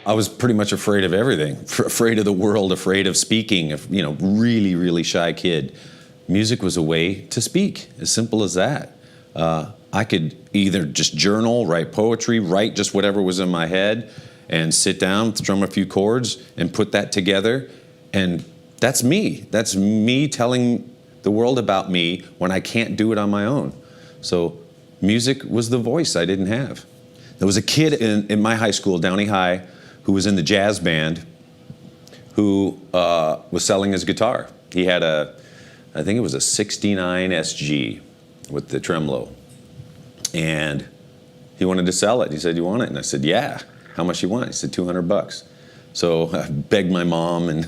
I was pretty much afraid of everything, afraid of the world, afraid of speaking, really, really shy kid. Music was a way to speak, as simple as that. I could either just journal, write poetry, write just whatever was in my head, and sit down, strum a few chords, and put that together. And that's me. That's me telling the world about me when I can't do it on my own. So music was the voice I didn't have. There was a kid in my high school, Downey High, who was in the jazz band, who was selling his guitar. He had I think it was a 69 SG with the tremolo. And he wanted to sell it. He said, "You want it?" And I said, "Yeah." "How much you want?" He said, $200. So I begged my mom and,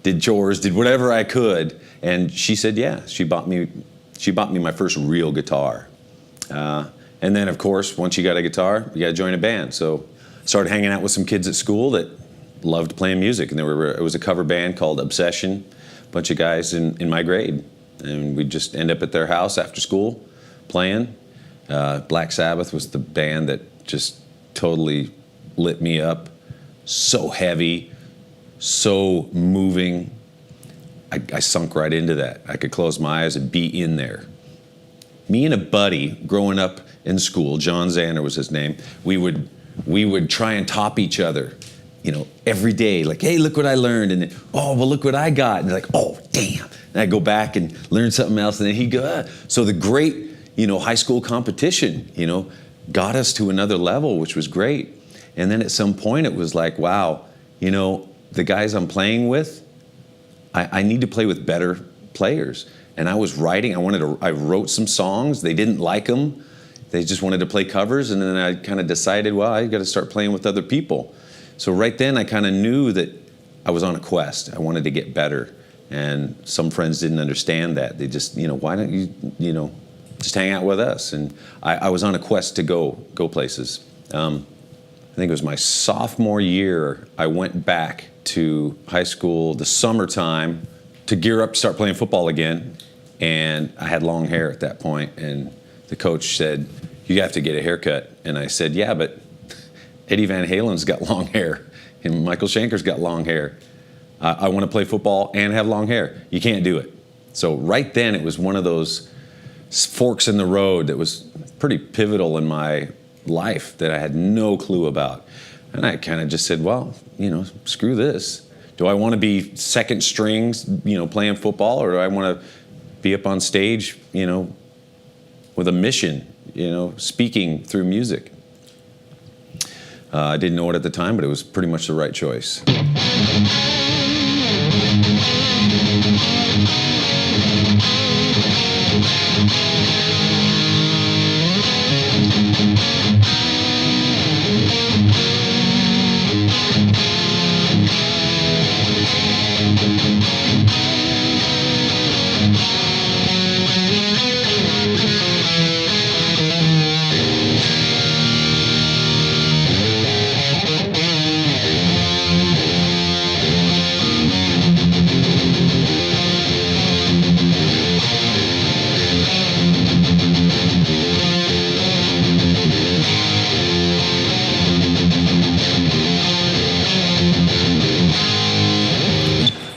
did chores, did whatever I could. And she said, yeah. She bought me my first real guitar. And then, of course, once you got a guitar, you got to join a band. So started hanging out with some kids at school that loved playing music. And it was a cover band called Obsession, a bunch of guys in my grade. And we'd just end up at their house after school playing. Black Sabbath was the band that just totally lit me up. So heavy, so moving. I sunk right into that. I could close my eyes and be in there. Me and a buddy growing up in school, John Zander was his name, we would try and top each other, every day. Like, hey, look what I learned. And then, oh, well, look what I got. And like, oh, damn. And I'd go back and learn something else. And then he'd go, ah. So the great, high school competition, got us to another level, which was great. And then at some point it was like, wow, the guys I'm playing with, I need to play with better players. And I was writing, I wrote some songs. They didn't like them. They just wanted to play covers. And then I kind of decided, well, I got to start playing with other people. So right then I kind of knew that I was on a quest. I wanted to get better. And some friends didn't understand that. They just, why don't you, just hang out with us? And I was on a quest to go places. I think it was my sophomore year, I went back to high school the summertime to gear up to start playing football again. And I had long hair at that point, and the coach said, "You have to get a haircut." And I said, "Yeah, but Eddie Van Halen's got long hair, and Michael Schenker's got long hair. I want to play football and have long hair. You can't do it." So right then, it was one of those forks in the road that was pretty pivotal in my life that I had no clue about. And I kind of just said, well, screw this. Do I want to be second strings, playing football, or do I want to be up on stage, with a mission, speaking through music? I didn't know it at the time, but it was pretty much the right choice.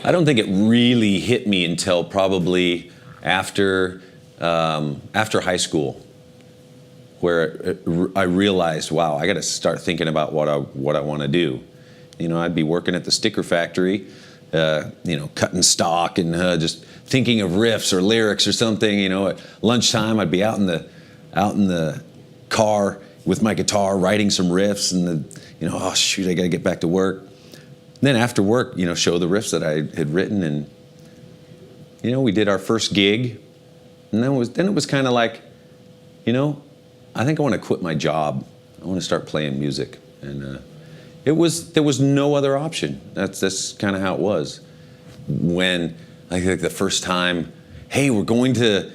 I don't think it really hit me until probably after high school, where I realized, wow, I got to start thinking about what I want to do. I'd be working at the sticker factory, cutting stock and just thinking of riffs or lyrics or something. At lunchtime, I'd be out in the car with my guitar, writing some riffs, and oh shoot, I got to get back to work. Then after work, show the riffs that I had written, and we did our first gig, and then it was kind of like, I think I want to quit my job. I want to start playing music, and there was no other option. That's kind of how it was. When I think the first time, hey, we're going to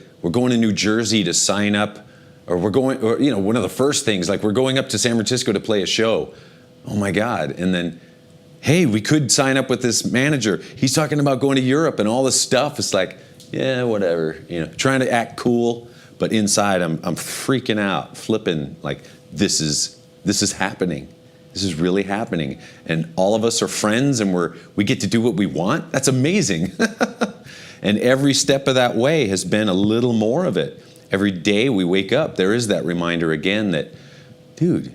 New Jersey to sign up or we're going, or one of the first things, like we're going up to San Francisco to play a show. Oh my God! And then, hey, we could sign up with this manager. He's talking about going to Europe and all this stuff. It's like, yeah, whatever. Trying to act cool, but inside I'm freaking out, flipping. Like this is happening. This is really happening, and all of us are friends, and we get to do what we want. That's amazing. And every step of that way has been a little more of it. Every day we wake up, there is that reminder again that, dude,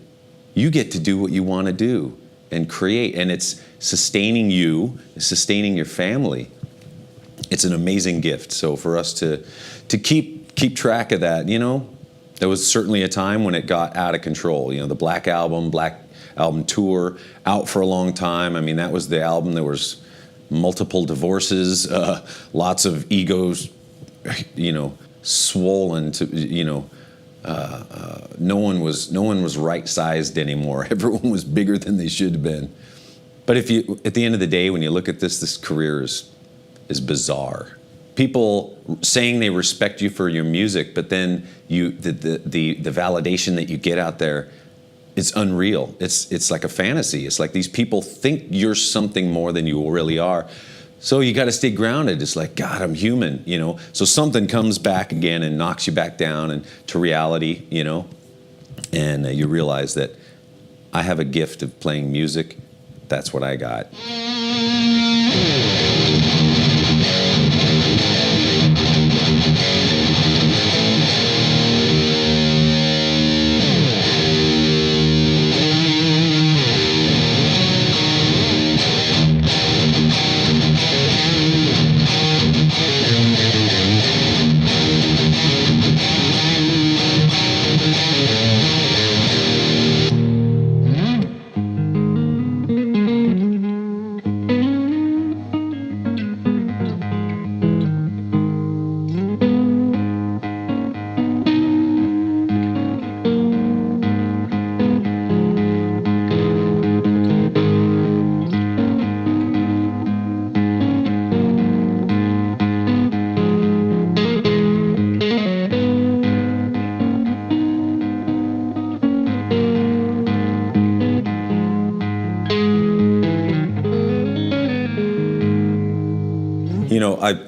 you get to do what you want to do and create, and it's sustaining you, it's sustaining your family. It's an amazing gift. So for us to keep track of that, there was certainly a time when it got out of control. The Black Album tour, out for a long time. I mean, that was the album. There was multiple divorces, lots of egos, swollen to, no one was right-sized anymore. Everyone was bigger than they should have been. But at the end of the day, when you look at this career is bizarre. People saying they respect you for your music, but then the validation that you get out there, it's unreal. It's like a fantasy. It's like these people think you're something more than you really are. So you got to stay grounded. It's like, God, I'm human, So something comes back again and knocks you back down and to reality, And you realize that I have a gift of playing music. That's what I got.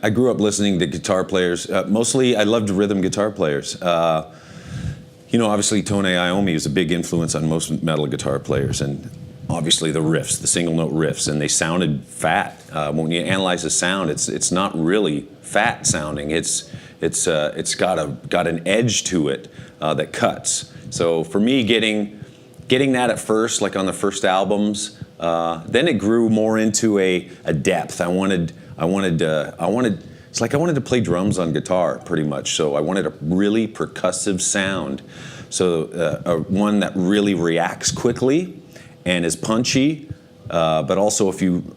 I grew up listening to guitar players. Mostly, I loved rhythm guitar players. Obviously, Tone Iommi is a big influence on most metal guitar players, and obviously the riffs, the single note riffs, and they sounded fat. When you analyze the sound, it's not really fat sounding. It's got an edge to it that cuts. So for me, getting that at first, like on the first albums, then it grew more into a depth. I wanted to play drums on guitar pretty much. So I wanted a really percussive sound. So one that really reacts quickly and is punchy, but also if you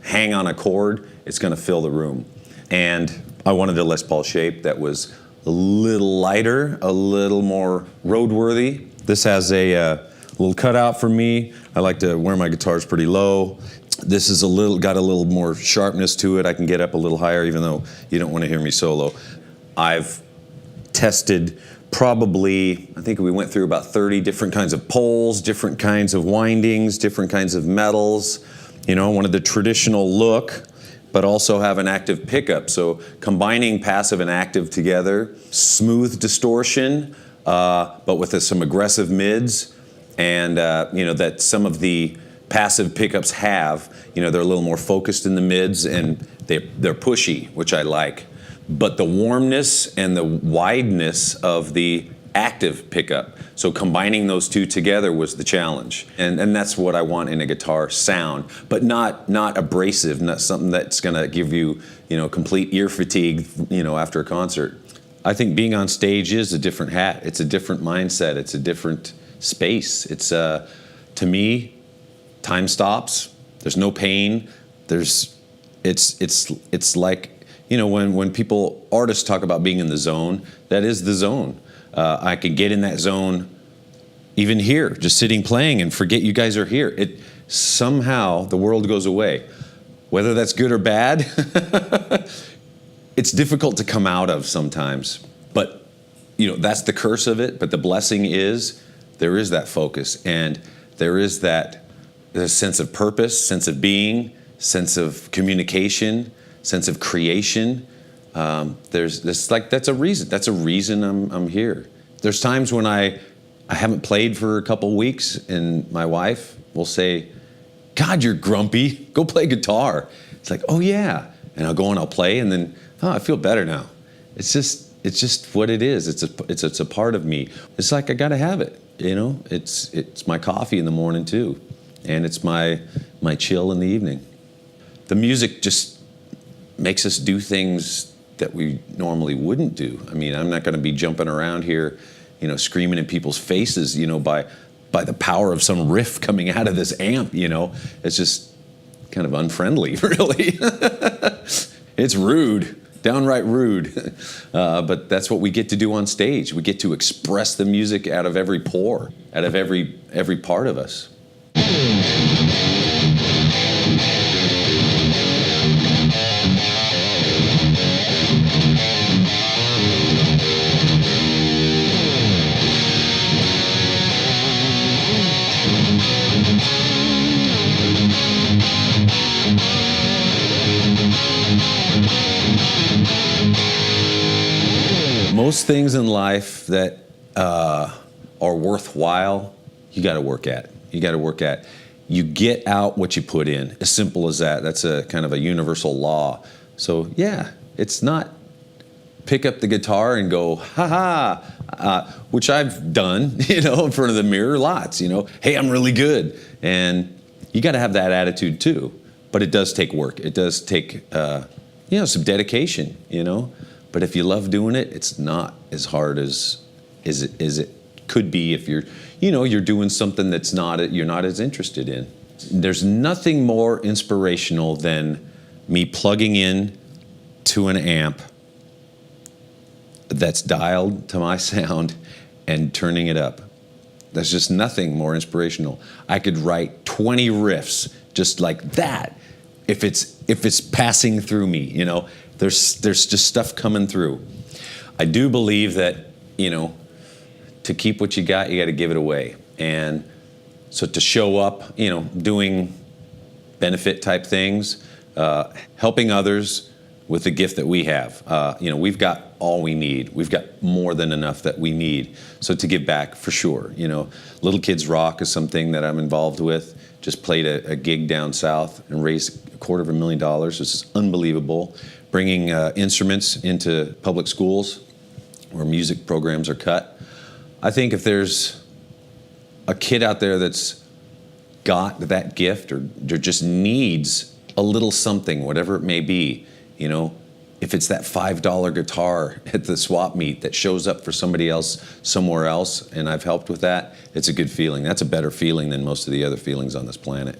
hang on a chord, it's going to fill the room. And I wanted a Les Paul shape that was a little lighter, a little more roadworthy. This has a little cutout for me. I like to wear my guitars pretty low. This is got a little more sharpness to it. I can get up a little higher, even though you don't want to hear me solo. I've tested probably, I think we went through about 30 different kinds of poles, different kinds of windings, different kinds of metals. I wanted the traditional look, but also have an active pickup. So combining passive and active together, smooth distortion, but with some aggressive mids, and that some of the passive pickups have, they're a little more focused in the mids and they're pushy, which I like. But the warmness and the wideness of the active pickup. So combining those two together was the challenge. And that's what I want in a guitar sound, but not abrasive, not something that's gonna give you, complete ear fatigue, after a concert. I think being on stage is a different hat. It's a different mindset. It's a different space. It's, to me, time stops. There's no pain. It's like, when artists talk about being in the zone, that is the zone. I could get in that zone even here, just sitting playing and forget you guys are here. Somehow the world goes away. Whether that's good or bad, it's difficult to come out of sometimes. But that's the curse of it, but the blessing is there is that focus, and there is that sense of purpose, sense of being, sense of communication, sense of creation. There's this, that's a reason. That's a reason I'm here. There's times when I haven't played for a couple weeks, and my wife will say, "God, you're grumpy. Go play guitar." It's like, "Oh yeah," and I'll go and I'll play, and then I feel better now. It's just what it is. It's a part of me. It's like I gotta have it. It's my coffee in the morning too, and it's my chill in the evening. The music just makes us do things that we normally wouldn't do. I mean, I'm not going to be jumping around here, screaming in people's faces, by the power of some riff coming out of this amp. It's just kind of unfriendly, really. It's rude. Downright rude, but that's what we get to do on stage. We get to express the music out of every pore, out of every part of us. Most things in life that are worthwhile, you got to work at. You get out what you put in. As simple as that. That's a kind of a universal law. So yeah, it's not pick up the guitar and go ha ha, which I've done, in front of the mirror lots. Hey, I'm really good, and you got to have that attitude too. But it does take work. It does take some dedication. But if you love doing it, it's not as hard as it could be if you're doing something that's you're not as interested in. There's nothing more inspirational than me plugging in to an amp that's dialed to my sound and turning it up. There's just nothing more inspirational. I could write 20 riffs just like that if it's passing through me, There's just stuff coming through. I do believe that, to keep what you got to give it away. And so to show up, doing benefit type things, helping others with the gift that we have. We've got all we need. We've got more than enough that we need. So to give back, for sure. Little Kids Rock is something that I'm involved with. Just played a gig down south and raised $250,000. This is unbelievable. Bringing instruments into public schools where music programs are cut. I think if there's a kid out there that's got that gift or just needs a little something, whatever it may be, if it's that $5 guitar at the swap meet that shows up for somebody else somewhere else, and I've helped with that, it's a good feeling. That's a better feeling than most of the other feelings on this planet.